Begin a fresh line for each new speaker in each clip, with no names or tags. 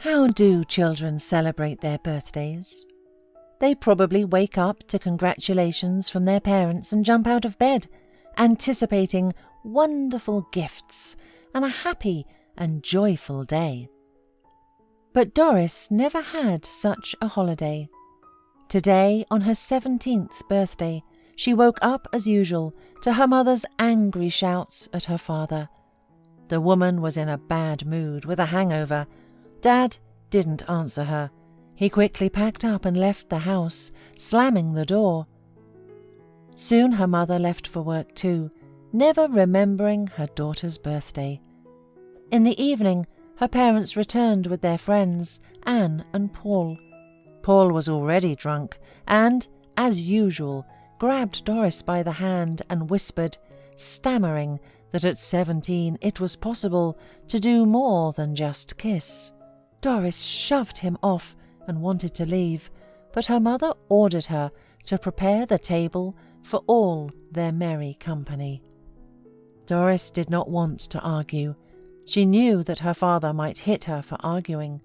How do children celebrate their birthdays? They probably wake up to congratulations from their parents and jump out of bed, anticipating wonderful gifts and a happy and joyful day. But Doris never had such a holiday. Today, on her 17th birthday, she woke up as usual to her mother's angry shouts at her father. The woman was in a bad mood with a hangover. Dad didn't answer her. He quickly packed up and left the house, slamming the door. Soon her mother left for work too, never remembering her daughter's birthday. In the evening, her parents returned with their friends, Anne and Paul. Paul was already drunk and, as usual, grabbed Doris by the hand and whispered, stammering that at 17 it was possible to do more than just kiss. Doris shoved him off and wanted to leave, but her mother ordered her to prepare the table for all their merry company. Doris did not want to argue. She knew that her father might hit her for arguing.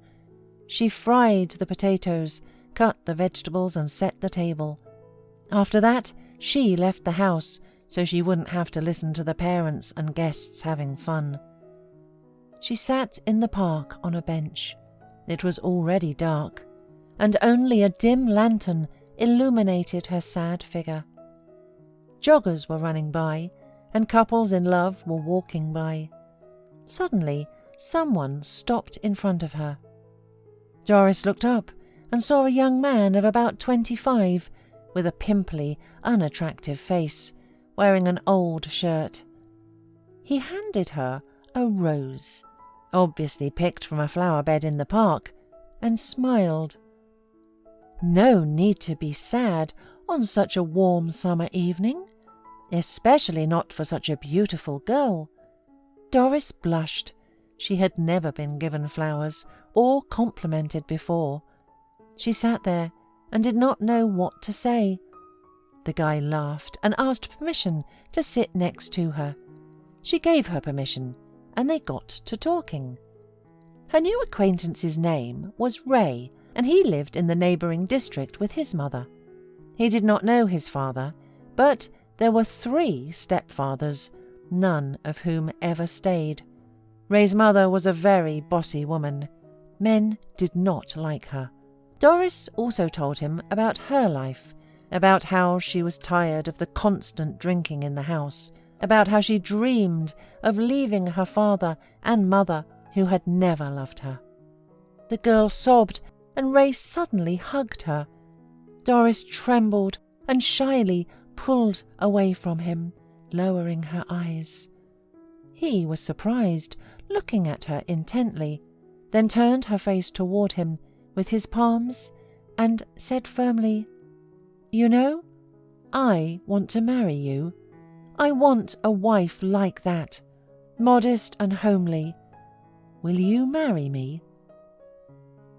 She fried the potatoes, cut the vegetables and set the table. After that, she left the house so she wouldn't have to listen to the parents and guests having fun. She sat in the park on a bench. It was already dark, and only a dim lantern illuminated her sad figure. Joggers were running by, and couples in love were walking by. Suddenly, someone stopped in front of her. Doris looked up and saw a young man of about 25, with a pimply, unattractive face, wearing an old shirt. He handed her a rose, obviously picked from a flower bed in the park, and smiled. No need to be sad on such a warm summer evening, especially not for such a beautiful girl. Doris blushed. She had never been given flowers or complimented before. She sat there and did not know what to say. The guy laughed and asked permission to sit next to her. She gave her permission, and they got to talking. Her new acquaintance's name was Ray, and he lived in the neighbouring district with his mother. He did not know his father, but there were 3 stepfathers, none of whom ever stayed. Ray's mother was a very bossy woman. Men did not like her. Doris also told him about her life, about how she was tired of the constant drinking in the house, about how she dreamed of leaving her father and mother who had never loved her. The girl sobbed, and Ray suddenly hugged her. Doris trembled and shyly pulled away from him, lowering her eyes. He was surprised, looking at her intently, then turned her face toward him with his palms and said firmly, "You know, I want to marry you. I want a wife like that, modest and homely. Will you marry me?"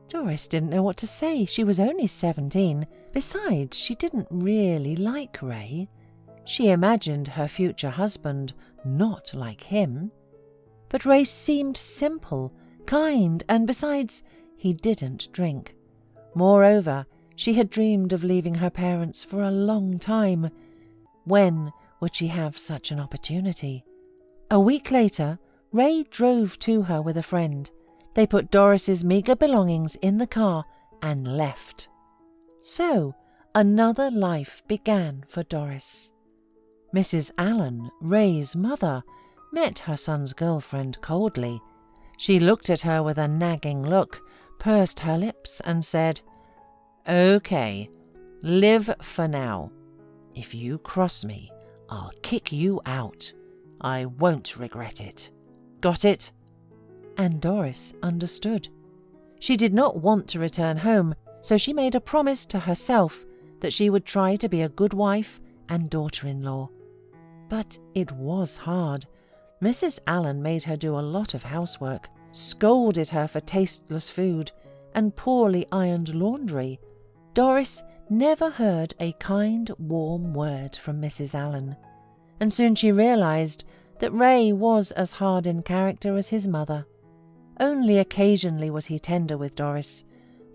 Doris didn't know what to say. She was only 17. Besides, she didn't really like Ray. She imagined her future husband not like him. But Ray seemed simple, kind, and besides, he didn't drink. Moreover, she had dreamed of leaving her parents for a long time. When would she have such an opportunity? A week later, Ray drove to her with a friend. They put Doris's meagre belongings in the car and left. So, another life began for Doris. Mrs. Allen, Ray's mother, met her son's girlfriend coldly. She looked at her with a nagging look, pursed her lips, and said, "Okay, live for now. If you cross me, I'll kick you out. I won't regret it. Got it?" And Doris understood. She did not want to return home, so she made a promise to herself that she would try to be a good wife and daughter-in-law. But it was hard. Mrs. Allen made her do a lot of housework, scolded her for tasteless food and poorly ironed laundry. Doris never heard a kind, warm word from Mrs. Allen, and soon she realized that Ray was as hard in character as his mother. Only occasionally was he tender with Doris,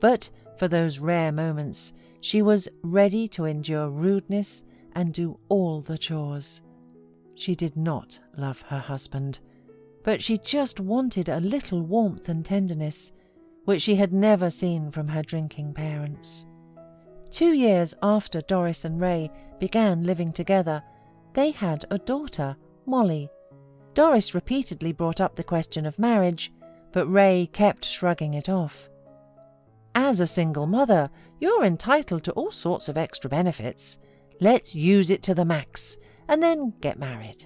but for those rare moments she was ready to endure rudeness and do all the chores. She did not love her husband, but she just wanted a little warmth and tenderness, which she had never seen from her drinking parents. 2 years after Doris and Ray began living together, they had a daughter, Molly. Doris repeatedly brought up the question of marriage, but Ray kept shrugging it off. As a single mother, you're entitled to all sorts of extra benefits. Let's use it to the max, and then get married.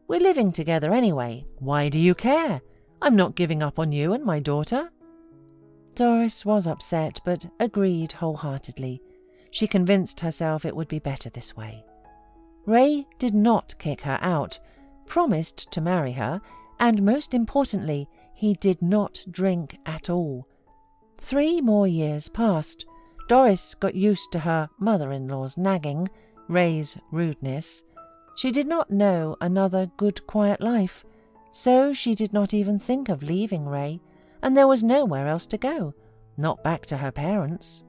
We're living together anyway. Why do you care? I'm not giving up on you and my daughter. Doris was upset, but agreed wholeheartedly. She convinced herself it would be better this way. Ray did not kick her out, promised to marry her, and most importantly, he did not drink at all. 3 more years passed. Doris got used to her mother-in-law's nagging, Ray's rudeness. She did not know another good quiet life, so she did not even think of leaving Ray, and there was nowhere else to go, not back to her parents.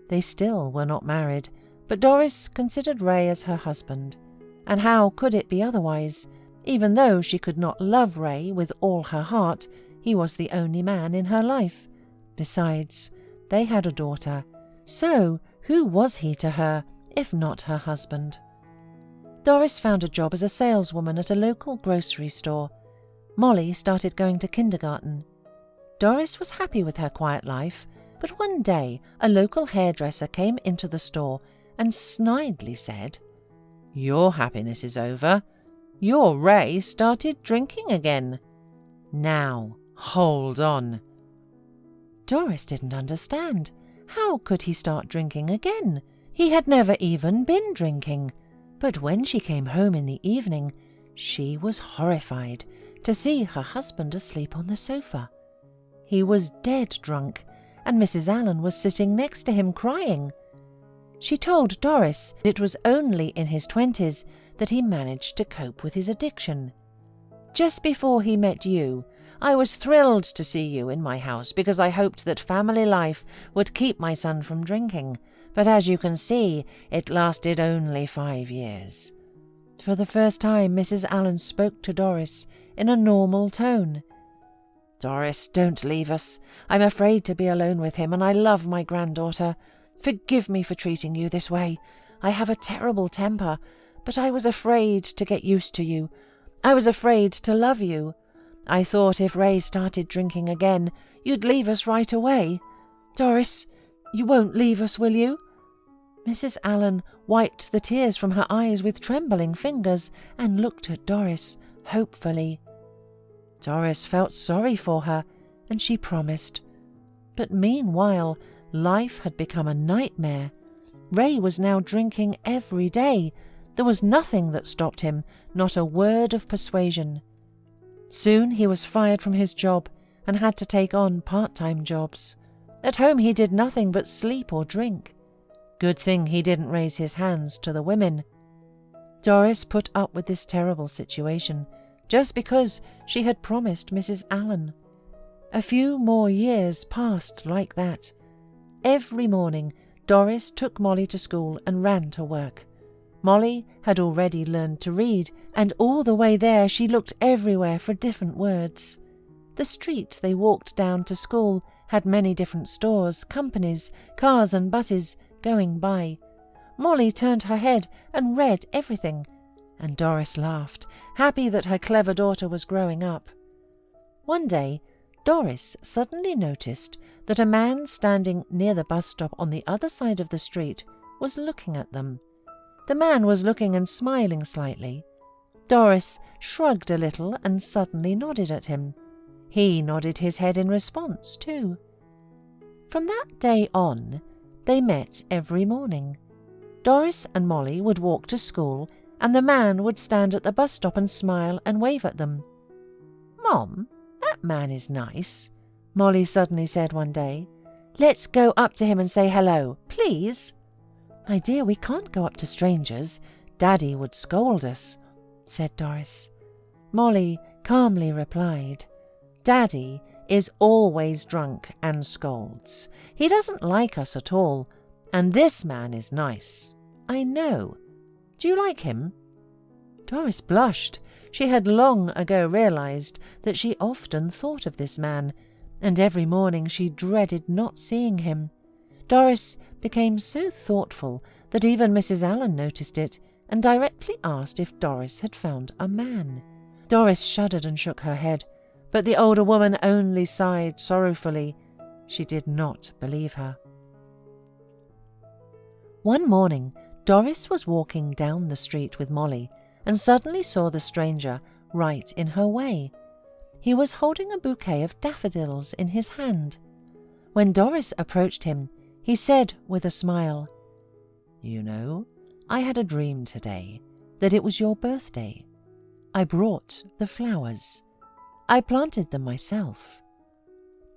They still were not married, but Doris considered Ray as her husband, and how could it be otherwise? Even though she could not love Ray with all her heart, he was the only man in her life. Besides, they had a daughter, so who was he to her if not her husband? Doris found a job as a saleswoman at a local grocery store. Molly started going to kindergarten. Doris was happy with her quiet life, but one day a local hairdresser came into the store and snidely said, "Your happiness is over. Your Ray started drinking again. Now, hold on." Doris didn't understand. How could he start drinking again? He had never even been drinking. But when she came home in the evening, she was horrified to see her husband asleep on the sofa. He was dead drunk, and Mrs. Allen was sitting next to him crying. She told Doris it was only in his 20s that he managed to cope with his addiction. "Just before he met you, I was thrilled to see you in my house because I hoped that family life would keep my son from drinking. But as you can see, it lasted only 5 years. For the first time, Mrs. Allen spoke to Doris in a normal tone. "Doris, don't leave us. I'm afraid to be alone with him, and I love my granddaughter. Forgive me for treating you this way. I have a terrible temper, but I was afraid to get used to you. I was afraid to love you. I thought if Ray started drinking again, you'd leave us right away. Doris, you won't leave us, will you?" Mrs. Allen wiped the tears from her eyes with trembling fingers and looked at Doris hopefully. Doris felt sorry for her, and she promised. But meanwhile, life had become a nightmare. Ray was now drinking every day. There was nothing that stopped him, not a word of persuasion. Soon he was fired from his job and had to take on part-time jobs. At home he did nothing but sleep or drink. Good thing he didn't raise his hands to the women. Doris put up with this terrible situation just because she had promised Mrs. Allen. A few more years passed like that. Every morning Doris took Molly to school and ran to work. Molly had already learned to read, and all the way there she looked everywhere for different words. The street they walked down to school had many different stores, companies, cars and buses going by. Molly turned her head and read everything, and Doris laughed, happy that her clever daughter was growing up. One day, Doris suddenly noticed that a man standing near the bus stop on the other side of the street was looking at them. The man was looking and smiling slightly. Doris shrugged a little and suddenly nodded at him. He nodded his head in response, too. From that day on, they met every morning. Doris and Molly would walk to school, and the man would stand at the bus stop and smile and wave at them. "Mom, that man is nice," Molly suddenly said one day. "Let's go up to him and say hello, please." "My dear, we can't go up to strangers. Daddy would scold us," said Doris. Molly calmly replied, "Daddy is always drunk and scolds. He doesn't like us at all, and this man is nice. I know. Do you like him?" Doris blushed. She had long ago realized that she often thought of this man, and every morning she dreaded not seeing him. Doris became so thoughtful that even Mrs. Allen noticed it and directly asked if Doris had found a man. Doris shuddered and shook her head, but the older woman only sighed sorrowfully. She did not believe her. One morning, Doris was walking down the street with Molly and suddenly saw the stranger right in her way. He was holding a bouquet of daffodils in his hand. When Doris approached him, he said with a smile, "You know, I had a dream today that it was your birthday. I brought the flowers. I planted them myself."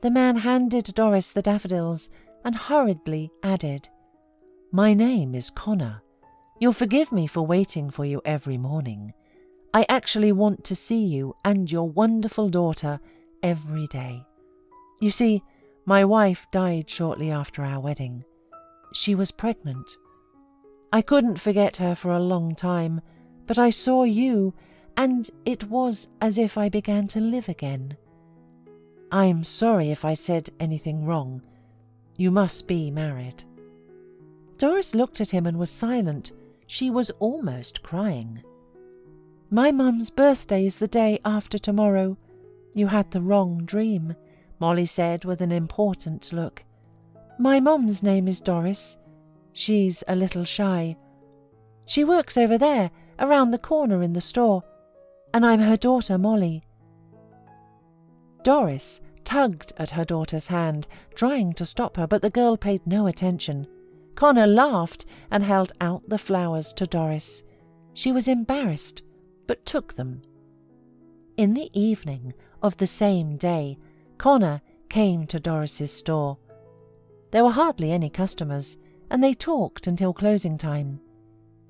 The man handed Doris the daffodils and hurriedly added, "My name is Connor. You'll forgive me for waiting for you every morning. I actually want to see you and your wonderful daughter every day. You see, my wife died shortly after our wedding. She was pregnant. I couldn't forget her for a long time, but I saw you, and it was as if I began to live again. I'm sorry if I said anything wrong. You must be married." Doris looked at him and was silent. She was almost crying. "My mum's birthday is the day after tomorrow. You had the wrong dream," Molly said with an important look. "My mum's name is Doris. She's a little shy. She works over there, around the corner in the store, and I'm her daughter Molly." Doris tugged at her daughter's hand, trying to stop her, but the girl paid no attention. Connor laughed and held out the flowers to Doris. She was embarrassed, but took them. In the evening of the same day, Connor came to Doris's store. There were hardly any customers, and they talked until closing time.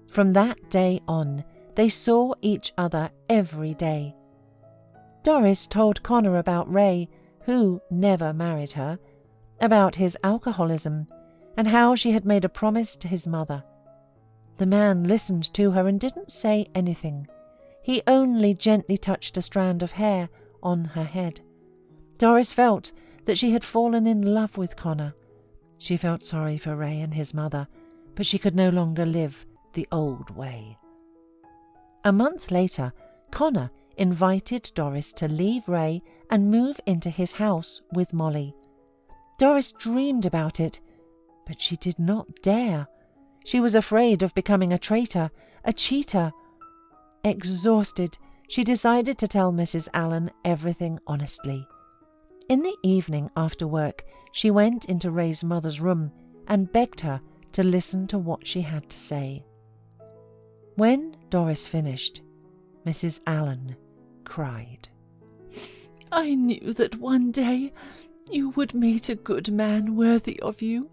From that day on, they saw each other every day. Doris told Connor about Ray, who never married her, about his alcoholism, and how she had made a promise to his mother. The man listened to her and didn't say anything. He only gently touched a strand of hair on her head. Doris felt that she had fallen in love with Connor. She felt sorry for Ray and his mother, but she could no longer live the old way. A month later, Connor invited Doris to leave Ray and move into his house with Molly. Doris dreamed about it, but she did not dare. She was afraid of becoming a traitor, a cheater. Exhausted, she decided to tell Mrs. Allen everything honestly. In the evening after work, she went into Ray's mother's room and begged her to listen to what she had to say. When Doris finished, Mrs. Allen cried.
"I knew that one day you would meet a good man worthy of you.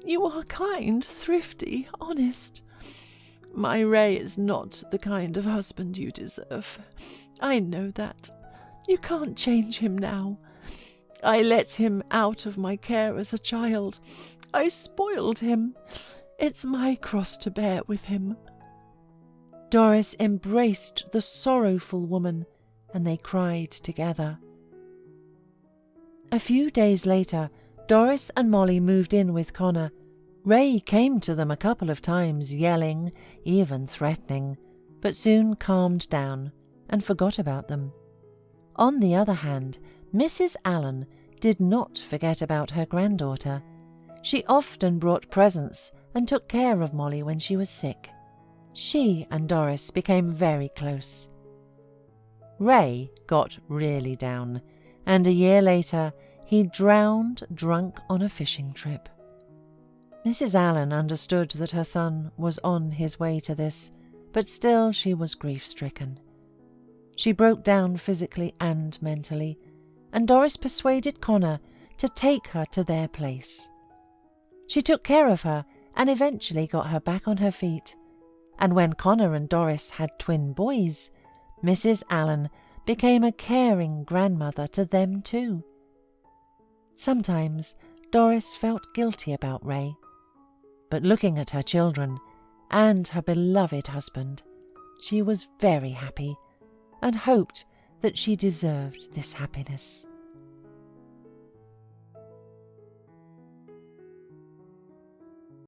You are kind, thrifty, honest. My Ray is not the kind of husband you deserve. I know that. You can't change him now. I let him out of my care as a child. I spoiled him. It's my cross to bear with him."
Doris embraced the sorrowful woman, and they cried together. A few days later, Doris and Molly moved in with Connor. Ray came to them a couple of times, yelling, even threatening, but soon calmed down and forgot about them. On the other hand, Mrs. Allen did not forget about her granddaughter. She often brought presents and took care of Molly when she was sick. She and Doris became very close. Ray got really down, and a year later he drowned drunk on a fishing trip. Mrs. Allen understood that her son was on his way to this, but still she was grief-stricken. She broke down physically and mentally, and Doris persuaded Connor to take her to their place. She took care of her and eventually got her back on her feet, and when Connor and Doris had twin boys, Mrs. Allen became a caring grandmother to them too. Sometimes Doris felt guilty about Ray, but looking at her children and her beloved husband, she was very happy and hoped that she deserved this happiness.